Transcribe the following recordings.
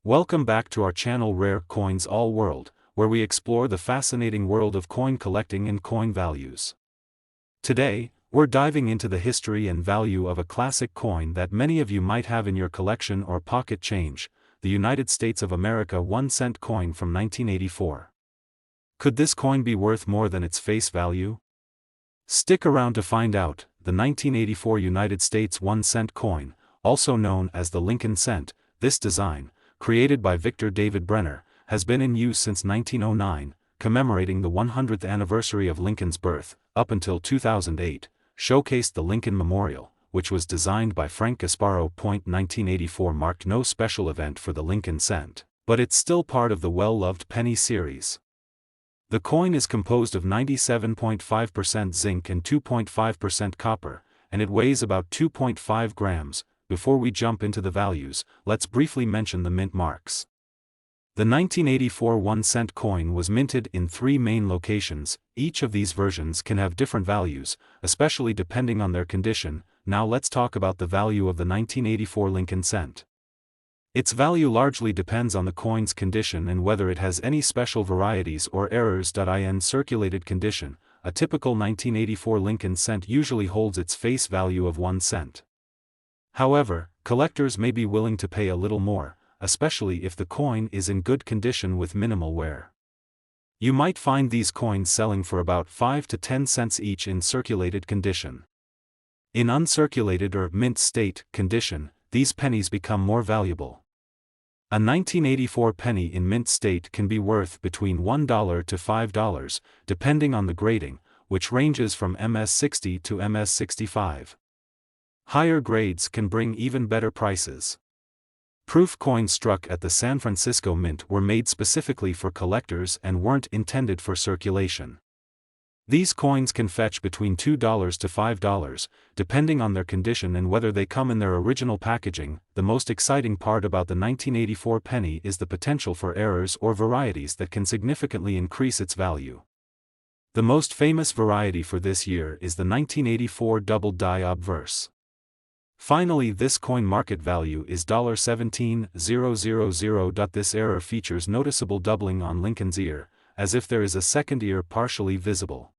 Welcome back to our channel Rare Coins All World, where we explore the fascinating world of coin collecting and coin values. Today, we're diving into the history and value of a classic coin that many of you might have in your collection or pocket change, the United States of America 1-cent coin from 1984. Could this coin be worth more than its face value? Stick around to find out. The 1984 United States 1-cent coin, also known as the Lincoln cent, this design, created by Victor David Brenner, has been in use since 1909, commemorating the 100th anniversary of Lincoln's birth. Up until 2008, showcased the Lincoln Memorial, which was designed by Frank Gasparo. 1984 marked no special event for the Lincoln cent, but it's still part of the well-loved penny series. The coin is composed of 97.5% zinc and 2.5% copper, and it weighs about 2.5 grams. Before we jump into the values, let's briefly mention the mint marks. The 1984 1-cent coin was minted in 3 main locations. Each of these versions can have different values, especially depending on their condition. Now let's talk about the value of the 1984 Lincoln cent. Its value largely depends on the coin's condition and whether it has any special varieties or errors. In circulated condition, a typical 1984 Lincoln cent usually holds its face value of 1 cent. However, collectors may be willing to pay a little more, especially if the coin is in good condition with minimal wear. You might find these coins selling for about 5 to 10 cents each in circulated condition. In uncirculated or mint state condition, these pennies become more valuable. A 1984 penny in mint state can be worth between $1 to $5, depending on the grading, which ranges from MS-60 to MS-65. Higher grades can bring even better prices. Proof coins struck at the San Francisco Mint were made specifically for collectors and weren't intended for circulation. These coins can fetch between $2 to $5, depending on their condition and whether they come in their original packaging. The most exciting part about the 1984 penny is the potential for errors or varieties that can significantly increase its value. The most famous variety for this year is the 1984 double die obverse. Finally, this coin market value is $17,000. This error features noticeable doubling on Lincoln's ear, as if there is a second ear partially visible.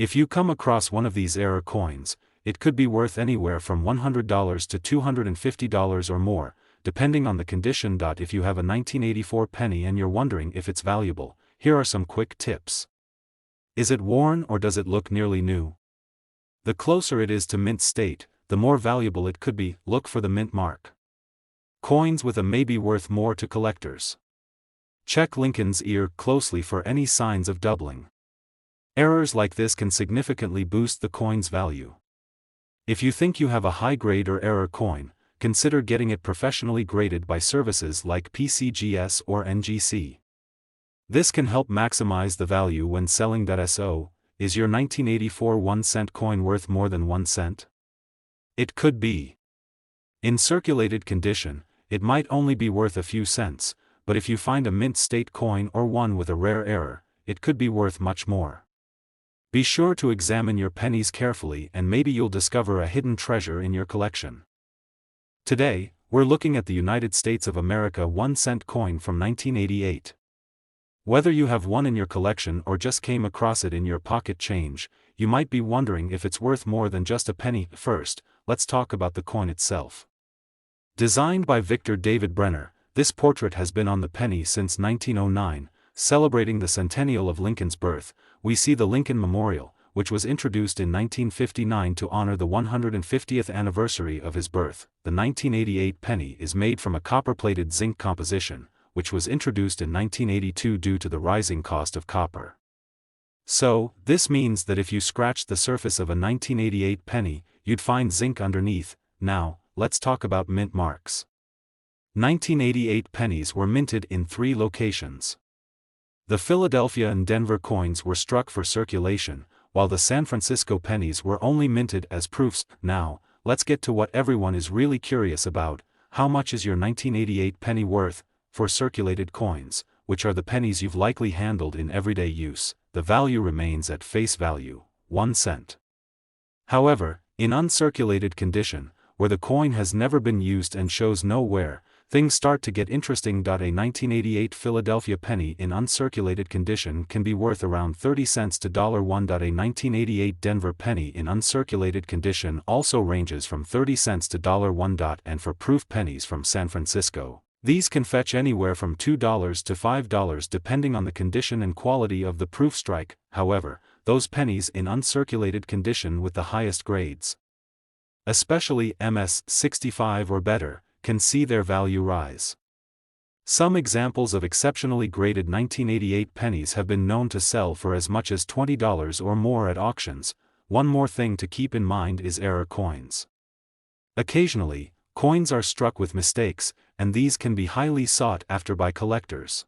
If you come across one of these error coins, it could be worth anywhere from $100 to $250 or more, depending on the condition. If you have a 1984 penny and you're wondering if it's valuable, here are some quick tips. Is it worn or does it look nearly new? The closer it is to mint state, the more valuable it could be. Look for the mint mark. Coins with a may be worth more to collectors. Check Lincoln's ear closely for any signs of doubling. Errors like this can significantly boost the coin's value. If you think you have a high grade or error coin, consider getting it professionally graded by services like PCGS or NGC. This can help maximize the value when selling. So, is your 1984 1-cent coin worth more than 1 cent? It could be. In circulated condition, it might only be worth a few cents, but if you find a mint state coin or one with a rare error, it could be worth much more. Be sure to examine your pennies carefully and maybe you'll discover a hidden treasure in your collection. Today, we're looking at the United States of America 1-cent coin from 1988. Whether you have one in your collection or just came across it in your pocket change, you might be wondering if it's worth more than just a penny. First, let's talk about the coin itself. Designed by Victor David Brenner, this portrait has been on the penny since 1909, celebrating the centennial of Lincoln's birth. We see the Lincoln Memorial, which was introduced in 1959 to honor the 150th anniversary of his birth. The 1988 penny is made from a copper-plated zinc composition, which was introduced in 1982 due to the rising cost of copper. So, this means that if you scratched the surface of a 1988 penny, you'd find zinc underneath. Now, let's talk about mint marks. 1988 pennies were minted in 3 locations. The Philadelphia and Denver coins were struck for circulation, while the San Francisco pennies were only minted as proofs. Now, let's get to what everyone is really curious about. How much is your 1988 penny worth? For circulated coins, which are the pennies you've likely handled in everyday use, the value remains at face value, 1 cent. However, in uncirculated condition, where the coin has never been used and shows no wear, things start to get interesting. A 1988 Philadelphia penny in uncirculated condition can be worth around 30 cents to $1. A 1988 Denver penny in uncirculated condition also ranges from 30 cents to $1. And for proof pennies from San Francisco, these can fetch anywhere from $2 to $5 depending on the condition and quality of the proof strike. However, those pennies in uncirculated condition with the highest grades, especially MS 65 or better, can see their value rise. Some examples of exceptionally graded 1988 pennies have been known to sell for as much as $20 or more at auctions. One more thing to keep in mind is error coins. Occasionally, coins are struck with mistakes, and these can be highly sought after by collectors.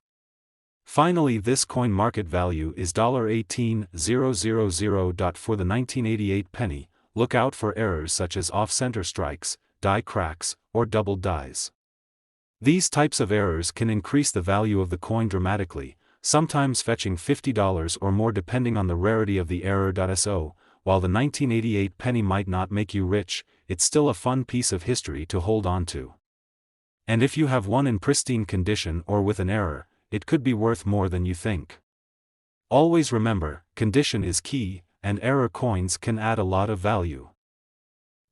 Finally, this coin market value is $18,000. For the 1988 penny, look out for errors such as off-center strikes, die cracks, or double dies. These types of errors can increase the value of the coin dramatically, sometimes fetching $50 or more depending on the rarity of the error. So, while the 1988 penny might not make you rich, it's still a fun piece of history to hold on to. And if you have one in pristine condition or with an error, it could be worth more than you think. Always remember, condition is key, and error coins can add a lot of value.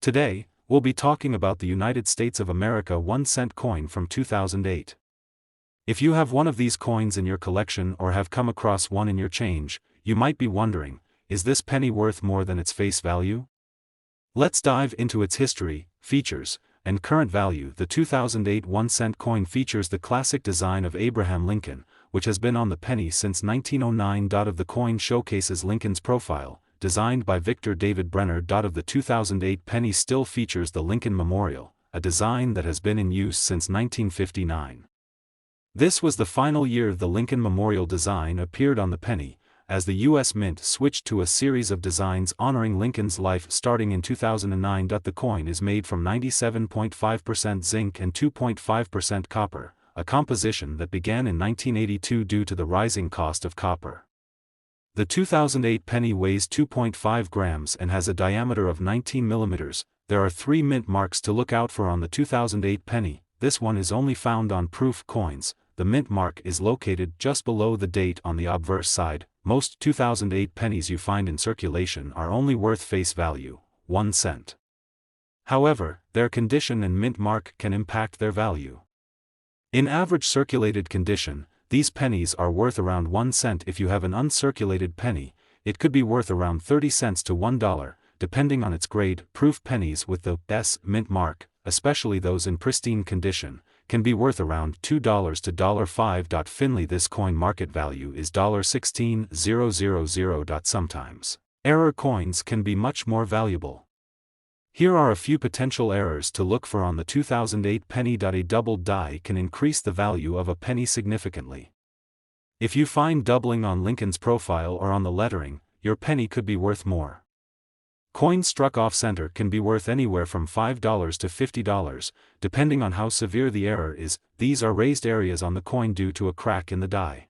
Today, we'll be talking about the United States of America 1-cent coin from 2008. If you have one of these coins in your collection or have come across one in your change, you might be wondering, is this penny worth more than its face value? Let's dive into its history, features, and current value. The 2008 1-cent coin features the classic design of Abraham Lincoln, which has been on the penny since 1909. Of the coin showcases Lincoln's profile, designed by Victor David Brenner. Of the 2008 penny still features the Lincoln Memorial, a design that has been in use since 1959. This was the final year the Lincoln Memorial design appeared on the penny, as the U.S. Mint switched to a series of designs honoring Lincoln's life starting in 2009. The coin is made from 97.5% zinc and 2.5% copper, a composition that began in 1982 due to the rising cost of copper. The 2008 penny weighs 2.5 grams and has a diameter of 19 millimeters. There are 3 mint marks to look out for on the 2008 penny. This one is only found on proof coins. The mint mark is located just below the date on the obverse side. Most 2008 pennies you find in circulation are only worth face value, 1 cent. However, their condition and mint mark can impact their value. In average circulated condition, these pennies are worth around 1 cent. If you have an uncirculated penny, it could be worth around 30 cents to $1, depending on its grade. Proof pennies with the S mint mark, especially those in pristine condition, can be worth around $2 to $5. Finally, this coin market value is $16,000. Sometimes, error coins can be much more valuable. Here are a few potential errors to look for on the 2008 penny. A double die can increase the value of a penny significantly. If you find doubling on Lincoln's profile or on the lettering, your penny could be worth more. Coins struck off-center can be worth anywhere from $5 to $50, depending on how severe the error is. These are raised areas on the coin due to a crack in the die.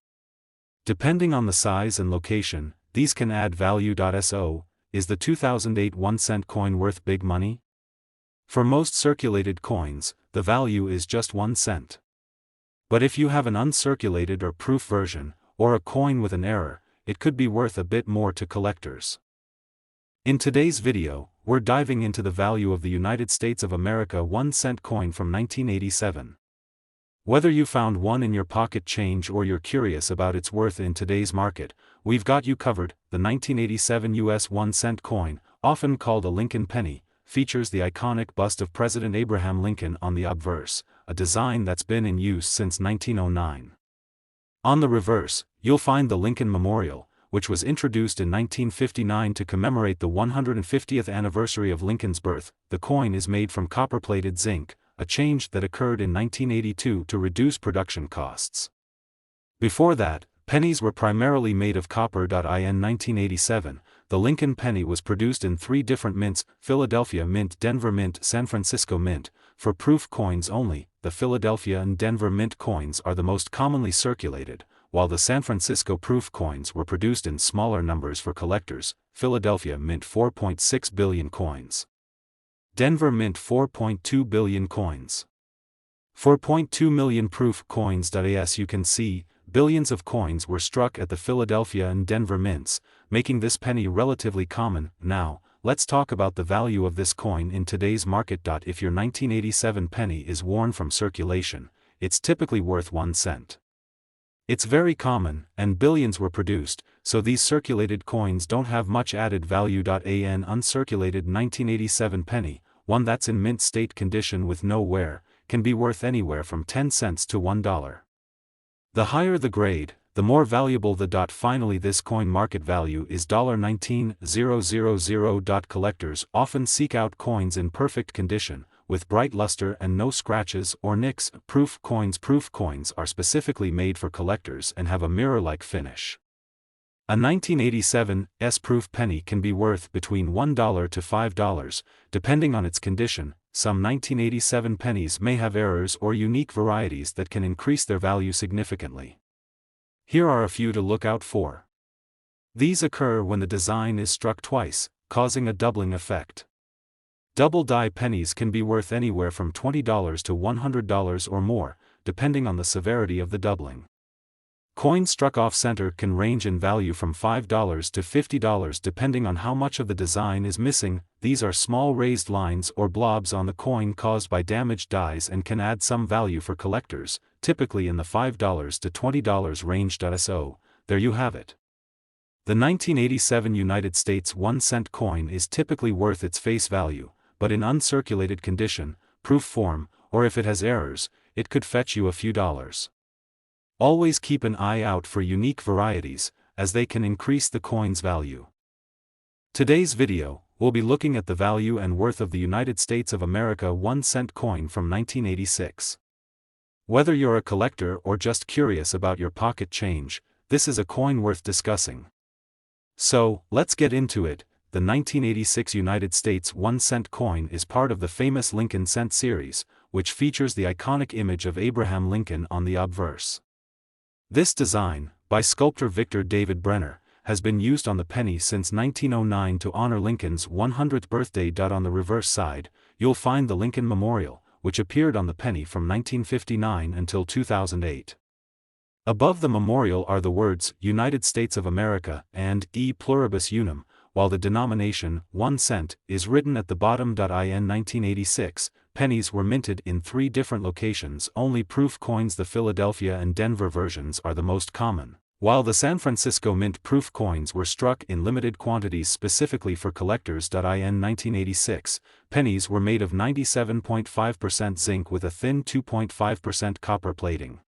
Depending on the size and location, these can add value. So, is the 2008 1-cent coin worth big money? For most circulated coins, the value is just 1 cent. But if you have an uncirculated or proof version, or a coin with an error, it could be worth a bit more to collectors. In today's video, we're diving into the value of the United States of America 1-cent coin from 1987. Whether you found one in your pocket change or you're curious about its worth in today's market, we've got you covered. The 1987 U.S. 1-cent coin, often called a Lincoln penny, features the iconic bust of President Abraham Lincoln on the obverse, a design that's been in use since 1909. On the reverse, you'll find the Lincoln Memorial, which was introduced in 1959 to commemorate the 150th anniversary of Lincoln's birth. The coin is made from copper-plated zinc, a change that occurred in 1982 to reduce production costs. Before that, pennies were primarily made of copper. In 1987, the Lincoln penny was produced in 3 different mints: Philadelphia Mint, Denver Mint, San Francisco Mint. For proof coins only, the Philadelphia and Denver Mint coins are the most commonly circulated, while the San Francisco proof coins were produced in smaller numbers for collectors. Philadelphia Mint 4.6 billion coins. Denver Mint 4.2 billion coins. 4.2 million proof coins. As you can see, billions of coins were struck at the Philadelphia and Denver mints, making this penny relatively common. Now, let's talk about the value of this coin in today's market. If your 1987 penny is worn from circulation, it's typically worth 1 cent. It's very common, and billions were produced, so these circulated coins don't have much added value. An uncirculated 1987 penny, one that's in mint state condition with no wear, can be worth anywhere from 10 cents to $1. The higher the grade, the more valuable the. Finally, this coin market value is $19,000. Collectors often seek out coins in perfect condition, with bright luster and no scratches or nicks. Proof coins are specifically made for collectors and have a mirror-like finish. A 1987 proof penny can be worth between $1 to $5, depending on its condition. Some 1987 pennies may have errors or unique varieties that can increase their value significantly. Here are a few to look out for. These occur when the design is struck twice, causing a doubling effect. Double die pennies can be worth anywhere from $20 to $100 or more, depending on the severity of the doubling. Coins struck off-center can range in value from $5 to $50 depending on how much of the design is missing. These are small raised lines or blobs on the coin caused by damaged dies and can add some value for collectors, typically in the $5 to $20 range. So, there you have it. The 1987 United States 1 cent coin is typically worth its face value, but in uncirculated condition, proof form, or if it has errors, it could fetch you a few dollars. Always keep an eye out for unique varieties, as they can increase the coin's value. Today's video, we'll be looking at the value and worth of the United States of America 1 cent coin from 1986. Whether you're a collector or just curious about your pocket change, this is a coin worth discussing. So, let's get into it. The 1986 United States 1 cent coin is part of the famous Lincoln cent series, which features the iconic image of Abraham Lincoln on the obverse. This design, by sculptor Victor David Brenner, has been used on the penny since 1909 to honor Lincoln's 100th birthday. On the reverse side, you'll find the Lincoln Memorial, which appeared on the penny from 1959 until 2008. Above the memorial are the words United States of America and E pluribus unum, while the denomination 1 cent is written at the bottom. In 1986, pennies were minted in 3 different locations. Only proof coins, the Philadelphia and Denver versions, are the most common, while the San Francisco Mint proof coins were struck in limited quantities specifically for collectors. In 1986, pennies were made of 97.5% zinc with a thin 2.5% copper plating.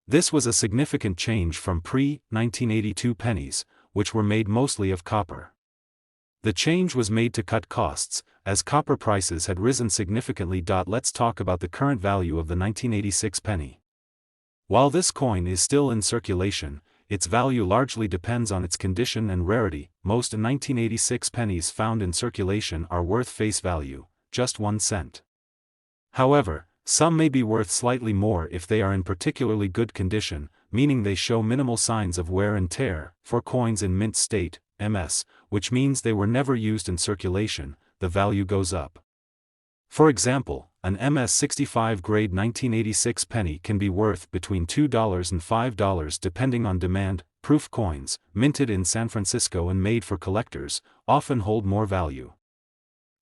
This was a significant change from pre-1982 pennies, which were made mostly of copper. The change was made to cut costs, as copper prices had risen significantly. Let's talk about the current value of the 1986 penny. While this coin is still in circulation, its value largely depends on its condition and rarity. Most 1986 pennies found in circulation are worth face value, just 1 cent. However, some may be worth slightly more if they are in particularly good condition, meaning they show minimal signs of wear and tear. For coins in mint state, MS, which means they were never used in circulation, the value goes up. For example, an MS-65 grade 1986 penny can be worth between $2 and $5 depending on demand. Proof coins, minted in San Francisco and made for collectors, often hold more value.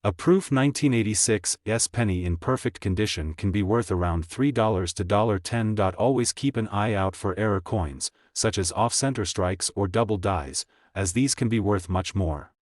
A proof 1986 penny in perfect condition can be worth around $3 to $10. Always keep an eye out for error coins, such as off-center strikes or double dies, as these can be worth much more.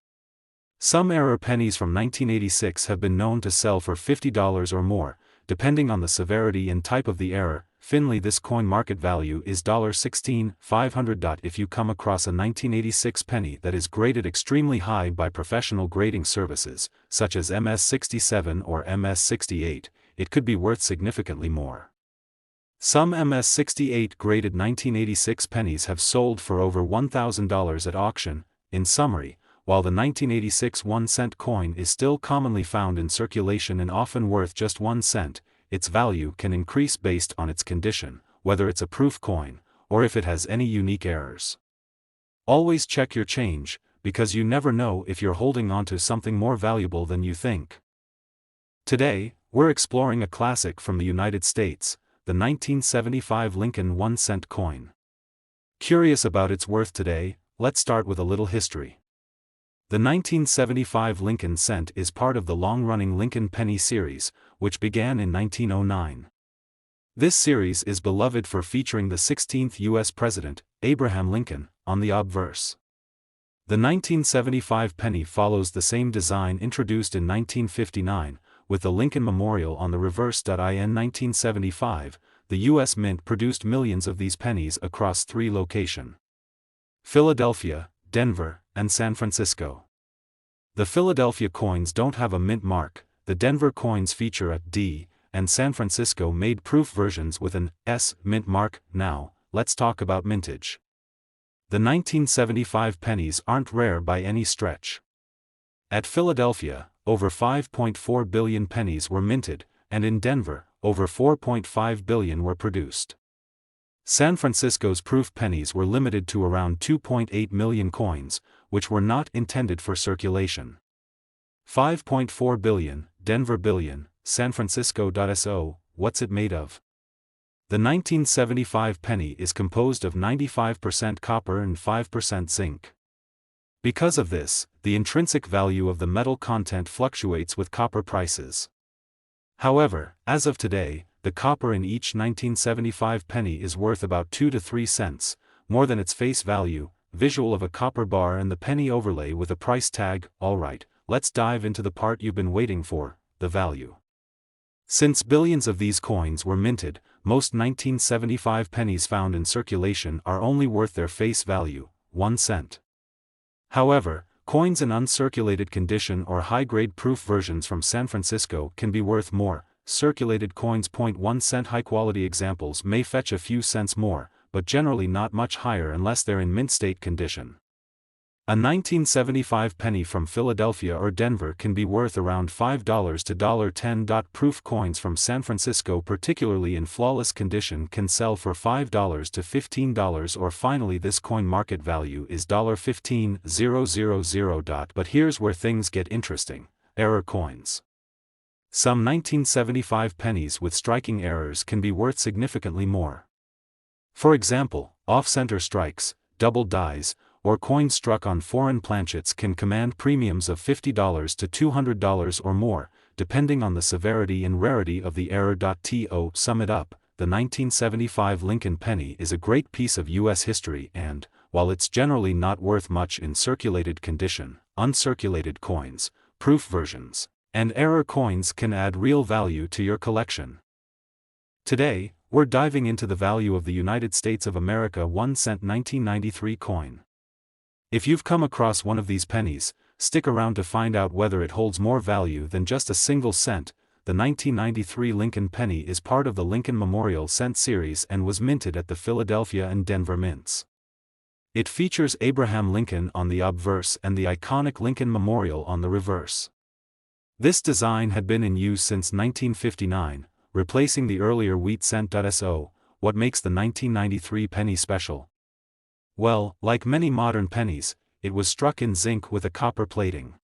Some error pennies from 1986 have been known to sell for $50 or more, depending on the severity and type of the error. Finally, this coin market value is $16,500. If you come across a 1986 penny that is graded extremely high by professional grading services, such as MS-67 or MS-68, it could be worth significantly more. Some MS-68 graded 1986 pennies have sold for over $1,000 at auction. In summary, while the 1986 1 cent coin is still commonly found in circulation and often worth just 1 cent, its value can increase based on its condition, whether it's a proof coin, or if it has any unique errors. Always check your change, because you never know if you're holding onto something more valuable than you think. Today, we're exploring a classic from the United States, the 1975 Lincoln 1-cent coin. Curious about its worth today? Let's start with a little history. The 1975 Lincoln cent is part of the long-running Lincoln penny series, which began in 1909. This series is beloved for featuring the 16th U.S. President, Abraham Lincoln, on the obverse. The 1975 penny follows the same design introduced in 1959, with the Lincoln Memorial on the reverse. In 1975, the U.S. Mint produced millions of these pennies across 3 locations: Philadelphia, Denver, and San Francisco. The Philadelphia coins don't have a mint mark, the Denver coins feature a D, and San Francisco made proof versions with an S mint mark. Now, let's talk about mintage. The 1975 pennies aren't rare by any stretch. At Philadelphia, over 5.4 billion pennies were minted, and in Denver, over 4.5 billion were produced. San Francisco's proof pennies were limited to around 2.8 million coins, which were not intended for circulation. 5.4 billion, Denver billion, San Francisco. So, what's it made of? The 1975 penny is composed of 95% copper and 5% zinc. Because of this, the intrinsic value of the metal content fluctuates with copper prices. However, as of today, the copper in each 1975 penny is worth about 2 to 3 cents, more than its face value. Visual of a copper bar and the penny overlay with a price tag. Alright, let's dive into the part you've been waiting for, the value. Since billions of these coins were minted, most 1975 pennies found in circulation are only worth their face value, 1 cent. However, coins in uncirculated condition or high-grade proof versions from San Francisco can be worth more. Circulated coins 0.1 cent high-quality examples may fetch a few cents more, but generally not much higher unless they're in mint state condition. A 1975 penny from Philadelphia or Denver can be worth around $5 to $10. Proof coins from San Francisco, particularly in flawless condition, can sell for $5 to $15. Or finally, this coin market value is $15,000. But here's where things get interesting: error coins. Some 1975 pennies with striking errors can be worth significantly more. For example, off-center strikes, double dies, or coins struck on foreign planchets can command premiums of $50 to $200 or more, depending on the severity and rarity of the error. To sum it up, the 1975 Lincoln penny is a great piece of U.S. history and, while it's generally not worth much in circulated condition, uncirculated coins, proof versions, and error coins can add real value to your collection. Today, we're diving into the value of the United States of America 1-cent 1993 coin. If you've come across one of these pennies, stick around to find out whether it holds more value than just a single cent. The 1993 Lincoln penny is part of the Lincoln Memorial cent series and was minted at the Philadelphia and Denver mints. It features Abraham Lincoln on the obverse and the iconic Lincoln Memorial on the reverse. This design had been in use since 1959, replacing the earlier wheat cent. So, what makes the 1993 penny special? Well, like many modern pennies, it was struck in zinc with a copper plating.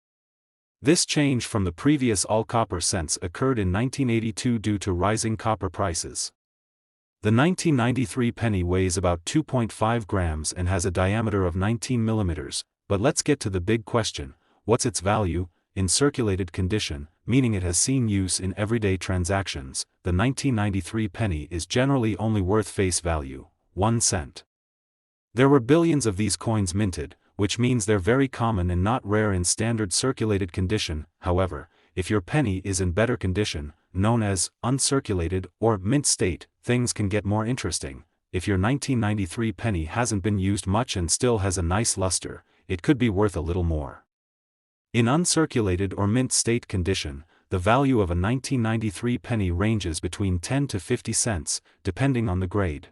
This change from the previous all-copper cents occurred in 1982 due to rising copper prices. The 1993 penny weighs about 2.5 grams and has a diameter of 19 millimeters, but let's get to the big question: what's its value? In circulated condition, meaning it has seen use in everyday transactions, the 1993 penny is generally only worth face value, 1 cent. There were billions of these coins minted, which means they're very common and not rare in standard circulated condition. However, if your penny is in better condition, known as uncirculated or mint state, things can get more interesting. If your 1993 penny hasn't been used much and still has a nice luster, it could be worth a little more. In uncirculated or mint state condition, the value of a 1993 penny ranges between 10 to 50 cents, depending on the grade.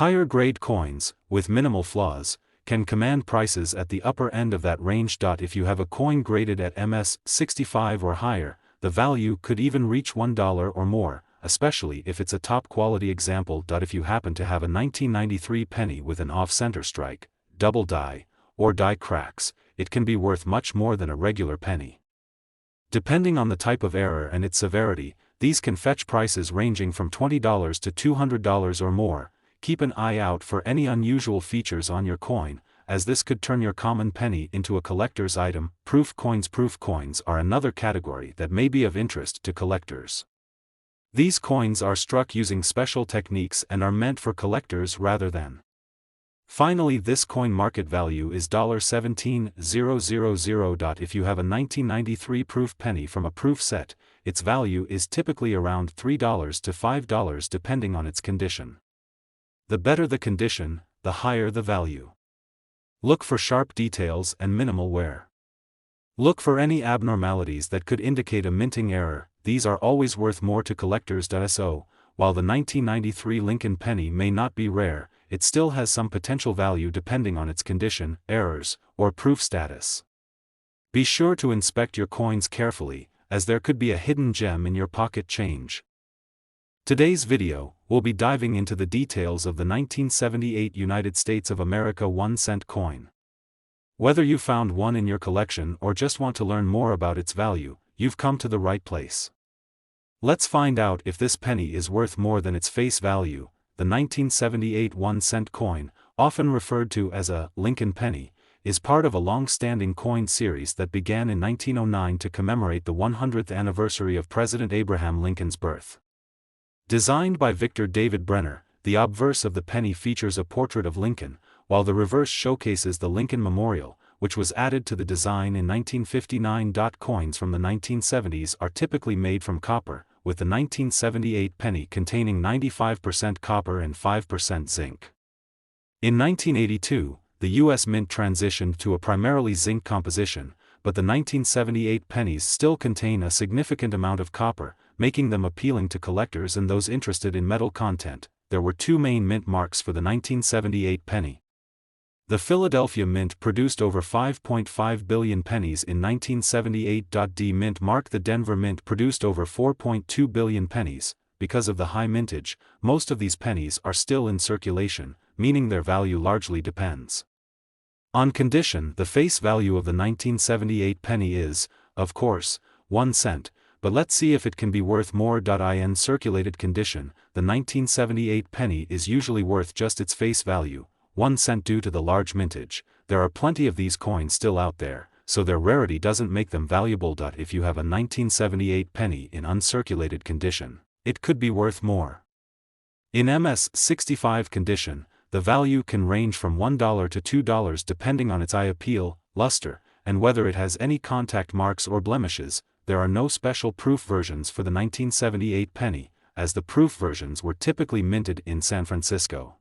Higher grade coins, with minimal flaws, can command prices at the upper end of that range. If you have a coin graded at MS 65 or higher, the value could even reach $1 or more, especially if it's a top quality example. If you happen to have a 1993 penny with an off-center strike, double die, or die cracks, it can be worth much more than a regular penny. Depending on the type of error and its severity, these can fetch prices ranging from $20 to $200 or more. Keep an eye out for any unusual features on your coin, as this could turn your common penny into a collector's item. Proof coins. Proof coins are another category that may be of interest to collectors. These coins are struck using special techniques and are meant for collectors rather than. Finally, this coin market value is $17,000. If you have a 1993 proof penny from a proof set, its value is typically around $3 to $5 depending on its condition. The better the condition, the higher the value. Look for sharp details and minimal wear. Look for any abnormalities that could indicate a minting error. These are always worth more to collectors. So, while the 1993 Lincoln penny may not be rare, it still has some potential value depending on its condition, errors, or proof status. Be sure to inspect your coins carefully, as there could be a hidden gem in your pocket change. Today's video, we'll be diving into the details of the 1978 United States of America 1-cent coin. Whether you found one in your collection or just want to learn more about its value, you've come to the right place. Let's find out if this penny is worth more than its face value. The 1978 1-cent coin, often referred to as a Lincoln penny, is part of a long-standing coin series that began in 1909 to commemorate the 100th anniversary of President Abraham Lincoln's birth. Designed by Victor David Brenner, the obverse of the penny features a portrait of Lincoln, while the reverse showcases the Lincoln Memorial, which was added to the design in 1959. Coins from the 1970s are typically made from copper, with the 1978 penny containing 95% copper and 5% zinc. In 1982, the U.S. Mint transitioned to a primarily zinc composition, but the 1978 pennies still contain a significant amount of copper, making them appealing to collectors and those interested in metal content. There were two main mint marks for the 1978 penny. The Philadelphia Mint produced over 5.5 billion pennies in 1978. D Mint mark. The Denver Mint produced over 4.2 billion pennies. Because of the high mintage, most of these pennies are still in circulation, meaning their value largely depends on condition. The face value of the 1978 penny is, of course, 1 cent, but let's see if it can be worth more. In circulated condition, the 1978 penny is usually worth just its face value, 1 cent. Due to the large mintage, there are plenty of these coins still out there, so their rarity doesn't make them valuable. If you have a 1978 penny in uncirculated condition, it could be worth more. In MS-65 condition, the value can range from $1 to $2 depending on its eye appeal, luster, and whether it has any contact marks or blemishes. There are no special proof versions for the 1978 penny, as the proof versions were typically minted in San Francisco.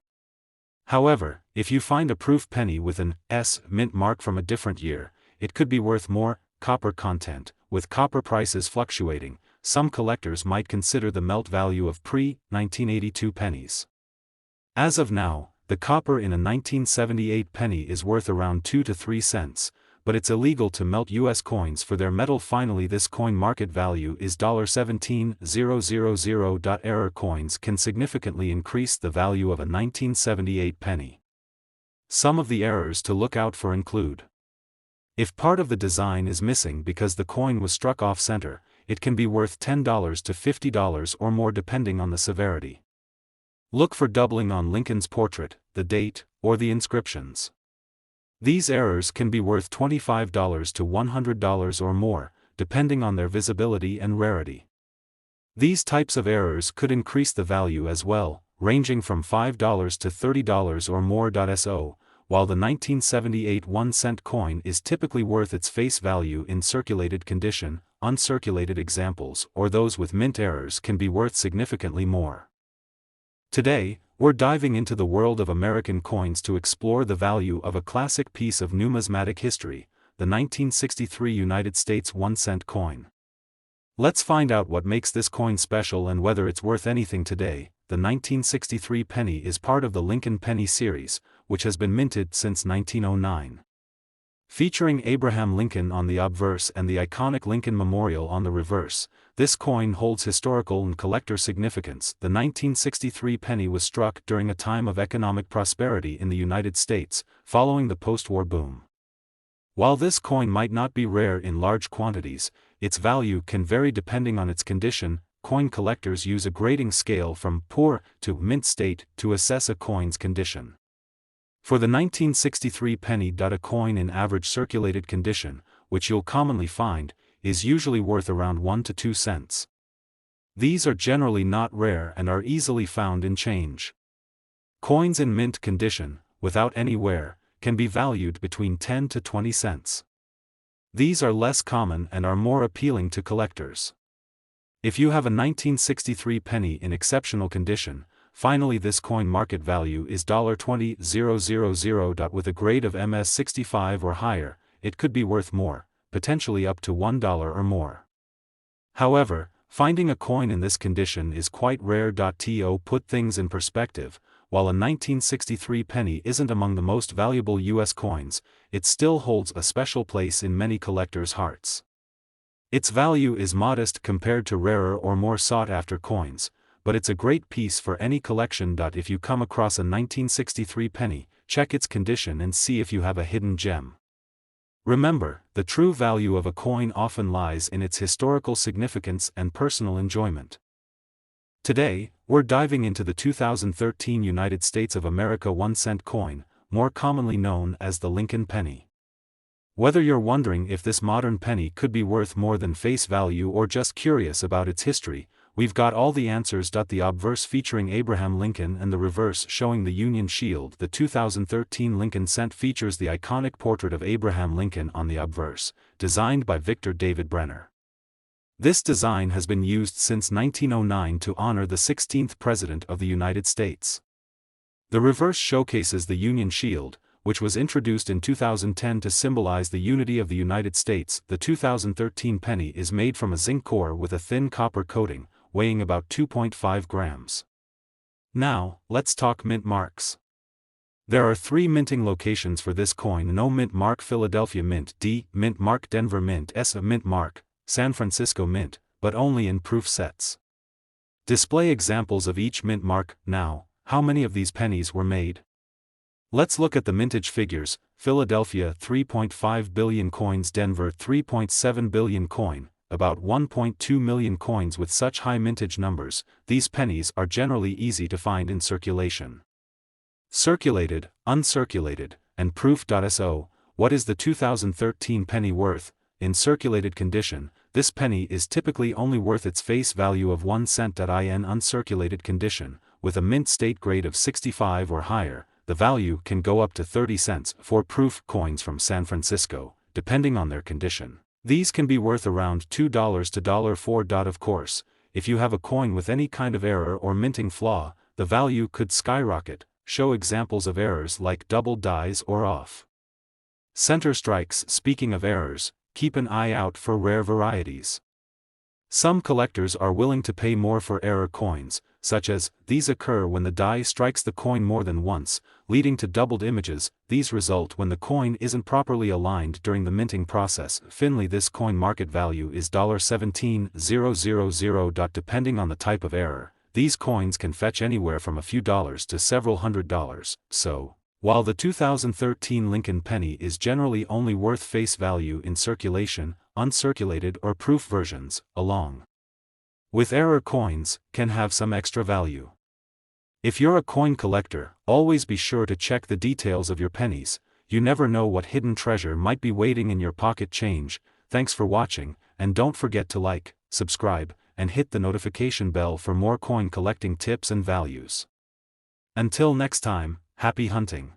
However, if you find a proof penny with an S mint mark from a different year, it could be worth more. Copper content. With copper prices fluctuating, some collectors might consider the melt value of pre-1982 pennies. As of now, the copper in a 1978 penny is worth around 2 to 3 cents, but it's illegal to melt U.S. coins for their metal. Finally, this coin market value is $17,000. Error coins can significantly increase the value of a 1978 penny. Some of the errors to look out for include: if part of the design is missing because the coin was struck off-center, it can be worth $10 to $50 or more depending on the severity. Look for doubling on Lincoln's portrait, the date, or the inscriptions. These errors can be worth $25 to $100 or more, depending on their visibility and rarity. These types of errors could increase the value as well, ranging from $5 to $30 or more. So, while the 1978 1-cent coin is typically worth its face value in circulated condition, uncirculated examples or those with mint errors can be worth significantly more. Today, we're diving into the world of American coins to explore the value of a classic piece of numismatic history, the 1963 United States 1-cent coin. Let's find out what makes this coin special and whether it's worth anything today. The 1963 penny is part of the Lincoln penny series, which has been minted since 1909. Featuring Abraham Lincoln on the obverse and the iconic Lincoln Memorial on the reverse, this coin holds historical and collector significance. The 1963 penny was struck during a time of economic prosperity in the United States, following the post-war boom. While this coin might not be rare in large quantities, its value can vary depending on its condition. Coin collectors use a grading scale from poor to mint state to assess a coin's condition. For the 1963 penny, a coin in average circulated condition, which you'll commonly find, is usually worth around 1 to 2 cents. These are generally not rare and are easily found in change. Coins in mint condition, without any wear, can be valued between 10 to 20 cents. These are less common and are more appealing to collectors. If you have a 1963 penny in exceptional condition, finally this coin market value is $20,000. With a grade of MS65 or higher, it could be worth more, potentially up to $1 or more. However, finding a coin in this condition is quite rare. To put things in perspective, while a 1963 penny isn't among the most valuable U.S. coins, it still holds a special place in many collectors' hearts. Its value is modest compared to rarer or more sought-after coins, but it's a great piece for any collection. If you come across a 1963 penny, check its condition and see if you have a hidden gem. Remember, the true value of a coin often lies in its historical significance and personal enjoyment. Today, we're diving into the 2013 United States of America 1-cent coin, more commonly known as the Lincoln penny. Whether you're wondering if this modern penny could be worth more than face value or just curious about its history, we've got all the answers. The obverse featuring Abraham Lincoln and the reverse showing the Union Shield. The 2013 Lincoln cent features the iconic portrait of Abraham Lincoln on the obverse, designed by Victor David Brenner. This design has been used since 1909 to honor the 16th President of the United States. The reverse showcases the Union Shield, which was introduced in 2010 to symbolize the unity of the United States. The 2013 penny is made from a zinc core with a thin copper coating, weighing about 2.5 grams. Now, let's talk mint marks. There are 3 minting locations for this coin: No Mint Mark, Philadelphia Mint, D Mint Mark, Denver Mint, S Mint Mark, San Francisco Mint, but only in proof sets. Display examples of each mint mark. Now, how many of these pennies were made? Let's look at the mintage figures. Philadelphia 3.5 billion coins, Denver 3.7 billion coin, about 1.2 million coins. With such high mintage numbers, these pennies are generally easy to find in circulation. Circulated, uncirculated, and proof. So, what is the 2013 penny worth? In circulated condition, this penny is typically only worth its face value of 1 cent. In uncirculated condition, with a mint state grade of 65 or higher, the value can go up to 30 cents. For proof coins from San Francisco, depending on their condition, these can be worth around $2 to $4. Of course, if you have a coin with any kind of error or minting flaw, the value could skyrocket. Show examples of errors like double dies or off center strikes. Speaking of errors, keep an eye out for rare varieties. Some collectors are willing to pay more for error coins, such as, these occur when the die strikes the coin more than once, leading to doubled images. These result when the coin isn't properly aligned during the minting process. Finally, this coin market value is $17,000. Depending on the type of error, these coins can fetch anywhere from a few dollars to several $100s. So, while the 2013 Lincoln penny is generally only worth face value in circulation, uncirculated or proof versions, along with error coins, can have some extra value. If you're a coin collector, always be sure to check the details of your pennies. You never know what hidden treasure might be waiting in your pocket change. Thanks for watching, and don't forget to like, subscribe, and hit the notification bell for more coin collecting tips and values. Until next time, happy hunting.